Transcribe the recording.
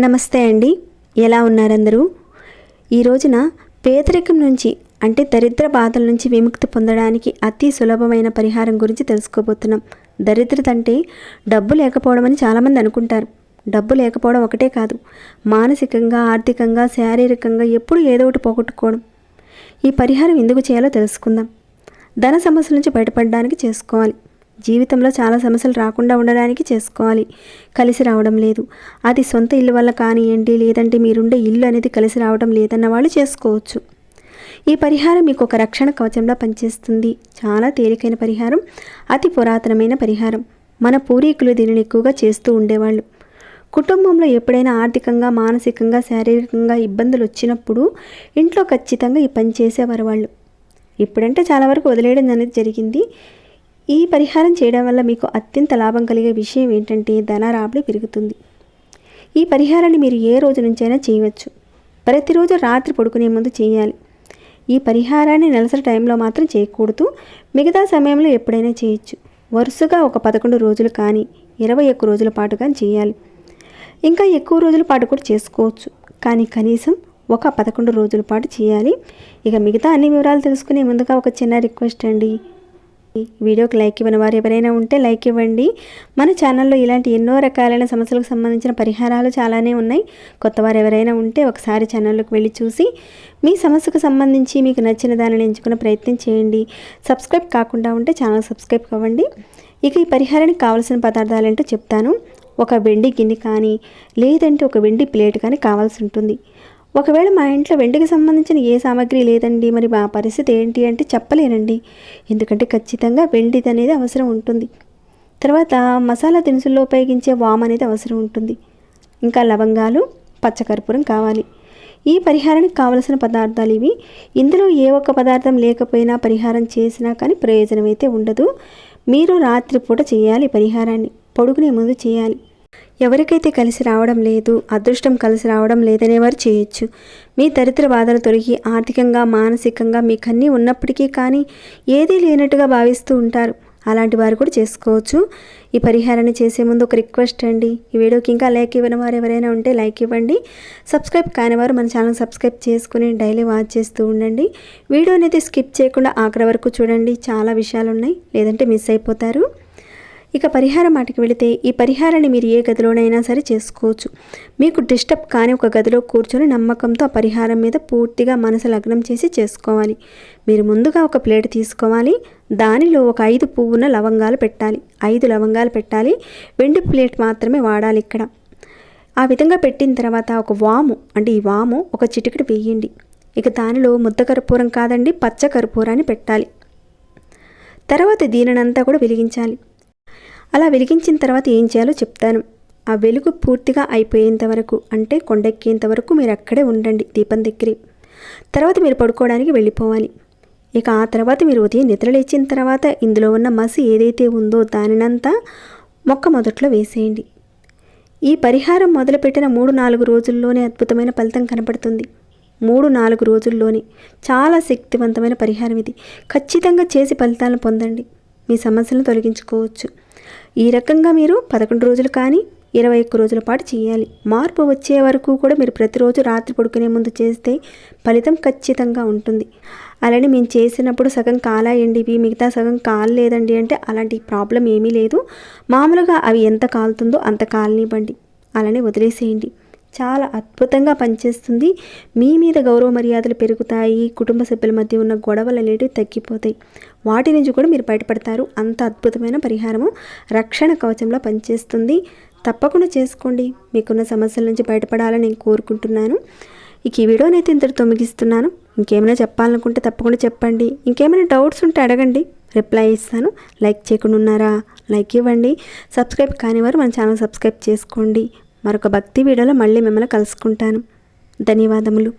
నమస్తే అండి. ఎలా ఉన్నారందరూ? ఈ రోజున పేదరికం నుంచి అంటే దరిద్ర బాధల నుంచి విముక్తి పొందడానికి అతి సులభమైన పరిహారం గురించి తెలుసుకోబోతున్నాం. దరిద్రత అంటే డబ్బు లేకపోవడం అని చాలామంది అనుకుంటారు. డబ్బు లేకపోవడం ఒకటే కాదు, మానసికంగా, ఆర్థికంగా, శారీరకంగా ఎప్పుడు ఏదో ఒకటి పోగొట్టుకోవడం. ఈ పరిహారం ఎందుకు చేయాలో తెలుసుకుందాం. ధన సమస్యల నుంచి బయటపడడానికి చేసుకోవాలి. జీవితంలో చాలా సమస్యలు రాకుండా ఉండడానికి చేసుకోవాలి. కలిసి రావడం లేదు, అది సొంత ఇల్లు వల్ల కానివ్వండి, లేదంటే మీరుండే ఇల్లు అనేది కలిసి రావడం లేదన్న వాళ్ళు చేసుకోవచ్చు. ఈ పరిహారం మీకు ఒక రక్షణ కవచంలా పనిచేస్తుంది. చాలా తేలికైన పరిహారం, అతి పురాతనమైన పరిహారం. మన పూర్వీకులు దీనిని ఎక్కువగా చేస్తూ ఉండేవాళ్ళు. కుటుంబంలో ఎప్పుడైనా ఆర్థికంగా, మానసికంగా, శారీరకంగా ఇబ్బందులు వచ్చినప్పుడు ఇంట్లో ఖచ్చితంగా ఈ పని చేసేవారు వాళ్ళు. ఇప్పుడంటే చాలా వరకు వదిలేయడం అనేది జరిగింది. ఈ పరిహారం చేయడం వల్ల మీకు అత్యంత లాభం కలిగే విషయం ఏంటంటే ధన రాబడి పెరుగుతుంది. ఈ పరిహారాన్ని మీరు ఏ రోజు నుంచైనా చేయవచ్చు. ప్రతిరోజు రాత్రి పడుకునే ముందు చేయాలి. ఈ పరిహారాన్ని నెలసరి టైంలో మాత్రం చేయకూడదు. మిగతా సమయంలో ఎప్పుడైనా చేయొచ్చు. వరుసగా ఒక 11 రోజులు కానీ 21 రోజుల పాటు కానీ చేయాలి. ఇంకా ఎక్కువ రోజుల పాటు కూడా చేసుకోవచ్చు, కానీ కనీసం ఒక 11 రోజుల పాటు చేయాలి. ఇక మిగతా అన్ని వివరాలు తెలుసుకునే ముందుగా ఒక చిన్న రిక్వెస్ట్ అండి. వీడియోకి లైక్ ఇవ్వని వారు ఎవరైనా ఉంటే లైక్ ఇవ్వండి. మన ఛానల్లో ఇలాంటి ఎన్నో రకాలైన సమస్యలకు సంబంధించిన పరిహారాలు చాలానే ఉన్నాయి. కొత్తవారు ఎవరైనా ఉంటే ఒకసారి ఛానల్లోకి వెళ్ళి చూసి మీ సమస్యకు సంబంధించి మీకు నచ్చిన దానిని ఎంచుకునే ప్రయత్నం చేయండి. సబ్స్క్రైబ్ కాకుండా ఉంటే ఛానల్ సబ్స్క్రైబ్ కావండి. ఇక ఈ పరిహారానికి కావాల్సిన పదార్థాలు ఏంటో చెప్తాను. ఒక వెండి గిన్నె కానీ లేదంటే ఒక వెండి ప్లేట్ కానీ కావాల్సి ఉంటుంది. ఒకవేళ మా ఇంట్లో వెండికి సంబంధించిన ఏ సామాగ్రి లేదండి, మరి మా పరిస్థితి ఏంటి అంటే చెప్పలేనండి. ఎందుకంటే ఖచ్చితంగా వెండిది అనేది అవసరం ఉంటుంది. తర్వాత మసాలా దినుసుల్లో ఉపయోగించే వామ్ అనేది అవసరం ఉంటుంది. ఇంకా లవంగాలు, పచ్చకర్పూరం కావాలి. ఈ పరిహారానికి కావలసిన పదార్థాలు ఇవి. ఇందులో ఏ ఒక్క పదార్థం లేకపోయినా పరిహారం చేసినా కానీ ప్రయోజనం అయితే ఉండదు. మీరు రాత్రిపూట చేయాలి. పరిహారాన్ని పడుకునే ముందు చేయాలి. ఎవరికైతే కలిసి రావడం లేదు, అదృష్టం కలిసి రావడం లేదనేవారు చేయొచ్చు. మీ దరిద్ర బాధలు తొలగి ఆర్థికంగా, మానసికంగా మీకన్నీ ఉన్నప్పటికీ కానీ ఏదీ లేనట్టుగా భావిస్తూ ఉంటారు. అలాంటి వారు కూడా చేసుకోవచ్చు. ఈ పరిహారాన్ని చేసే ముందు ఒక రిక్వెస్ట్ అండి. ఈ వీడియోకి ఇంకా లైక్ ఇవ్వని వారు ఎవరైనా ఉంటే లైక్ ఇవ్వండి. సబ్స్క్రైబ్ కాని వారు మన ఛానల్ సబ్స్క్రైబ్ చేసుకుని డైలీ వాచ్ చేస్తూ ఉండండి. వీడియో అనేది స్కిప్ చేయకుండా ఆఖరి వరకు చూడండి. చాలా విషయాలు ఉన్నాయి, లేదంటే మిస్ అయిపోతారు. ఇక పరిహారం మాటకి వెళితే, ఈ పరిహారాన్ని మీరు ఏ గదిలోనైనా సరే చేసుకోవచ్చు. మీకు డిస్టర్బ్ కాని ఒక గదిలో కూర్చొని నమ్మకంతో ఆ పరిహారం మీద పూర్తిగా మనసు లగ్నం చేసి చేసుకోవాలి. మీరు ముందుగా ఒక ప్లేట్ తీసుకోవాలి. దానిలో ఒక 5 పువ్వున లవంగాలు పెట్టాలి. 5 లవంగాలు పెట్టాలి. వెండి ప్లేట్ మాత్రమే వాడాలి ఇక్కడ. ఆ విధంగా పెట్టిన తర్వాత ఒక వాము, అంటే ఈ వాము ఒక చిటికెడు వేయండి. ఇక దానిలో ముద్ద కర్పూరం కాదండి, పచ్చ కర్పూరాన్ని పెట్టాలి. తర్వాత దీనినంతా కూడా వెలిగించాలి. అలా వెలిగించిన తర్వాత ఏం చేయాలో చెప్తాను. ఆ వెలుగు పూర్తిగా అయిపోయేంత వరకు, అంటే కొండెక్కేంత వరకు మీరు అక్కడే ఉండండి దీపం దగ్గరే. తర్వాత మీరు పడుకోవడానికి వెళ్ళిపోవాలి. ఇక ఆ తర్వాత మీరు ఉదయం నిద్రలేచిన తర్వాత ఇందులో ఉన్న మసి ఏదైతే ఉందో దానినంతా మొక్క మొదట్లో వేసేయండి. ఈ పరిహారం మొదలుపెట్టిన 3-4 రోజుల్లోనే అద్భుతమైన ఫలితం కనపడుతుంది. 3-4 రోజుల్లోనే. చాలా శక్తివంతమైన పరిహారం ఇది. ఖచ్చితంగా చేసి ఫలితాలను పొందండి. మీ సమస్యలను తొలగించుకోవచ్చు. ఈ రకంగా మీరు 11 రోజులు కానీ 21 రోజుల పాటు చేయాలి. మార్పు వచ్చే వరకు కూడా మీరు ప్రతిరోజు రాత్రి పడుకునే ముందు చేస్తే ఫలితం ఖచ్చితంగా ఉంటుంది. అలానే మేము చేసినప్పుడు సగం కాలాయండి ఇవి, మిగతా సగం కాలేదండి అంటే అలాంటి ప్రాబ్లం ఏమీ లేదు. మామూలుగా అవి ఎంత కాలుతుందో అంత కాలనివ్వండి, అలానే వదిలేసేయండి. చాలా అద్భుతంగా పనిచేస్తుంది. మీ మీద గౌరవ మర్యాదలు పెరుగుతాయి. కుటుంబ సభ్యుల మధ్య ఉన్న గొడవలు అనేవి తగ్గిపోతాయి. వాటి నుంచి కూడా మీరు బయటపడతారు. అంత అద్భుతమైన పరిహారము రక్షణ కవచంలో పనిచేస్తుంది. తప్పకుండా చేసుకోండి. మీకున్న సమస్యల నుంచి బయటపడాలని నేను కోరుకుంటున్నాను. ఇక ఈ వీడియోనైతే ఇంతటితో ముగిస్తున్నాను. ఇంకేమైనా చెప్పాలనుకుంటే తప్పకుండా చెప్పండి. ఇంకేమైనా డౌట్స్ ఉంటే అడగండి, రిప్లై ఇస్తాను. లైక్ చేయకుండా ఉన్నారా? లైక్ ఇవ్వండి. సబ్స్క్రైబ్ కానివారు మన ఛానల్ సబ్స్క్రైబ్ చేసుకోండి. మరొక భక్తి వీడియోలో మళ్ళీ మిమ్మల్ని కలుసుకుంటాను. ధన్యవాదములు.